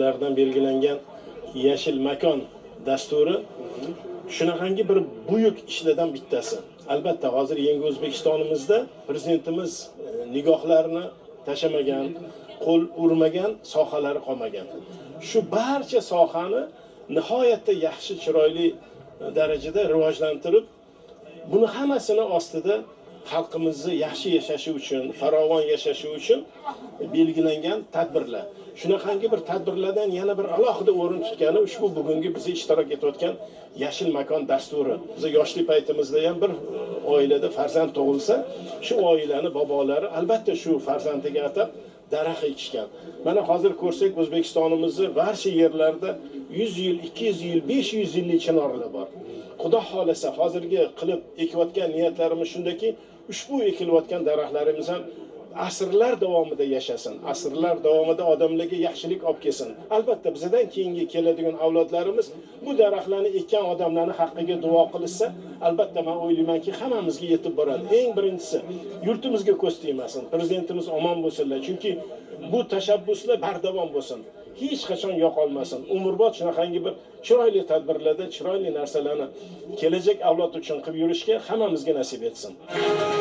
Lardan belgilangan yashil makon dasturi shunaqangi bir buyuk ishlardan bittasi. Albatta hozir yangi O'zbekistonimizda prezidentimiz nigohlarini tashamagan, qo'l urmagan sohalari qolmagan. Shu barcha sohani nihoyatda yaxshi, chiroyli darajada rivojlantirib, buni hammasini ostida xalqimizni yaxshi yashashi uchun, farovon yashashi uchun belgilangan tadbirlar. Shunaqangi bir tadbirlardan yana bir alohida o'rin tutgani ushbu bugungi biz ishtirok etayotgan yashil makon dasturi. Biz yoshlik paytimizda ham bir oilada farzand tug'ilsa, shu oilani bobolari albatta shu farzandiga atab daraxt ekishgan. Mana hozir ko'rsak, O'zbekistonimizning barcha yerlarida 100 yil, 200 yil, 500 yillik chinorlar bor. Xudo xolasa hozirgi qilib ekayotgan niyatlarimiz shundaki, ushbu ekilayotgan daraxtlarimiz ham asrlar davomida yashasin, asrlar davomida odamlarga yaxshilik olib kelsin. Albatta bizdan keyingi keladigan avlodlarimiz bu daraxtlarni ekkan odamlarning haqqiga duo qilsa, albatta men o'ylaymanki hammamizga yetib boradi. Eng birinchisi yurtimizga ko'z tegmasin, prezidentimiz omon bo'lsinlar, chunki bu tashabbuslar bardavom bo'lsin. Hech qachon yo'qolmasin. Umrbod shunaqangi bir chiroyli tadbirlarda chiroyli narsalarni kelajak avlod uchun qilib yurishga hammamizga nasib etsin.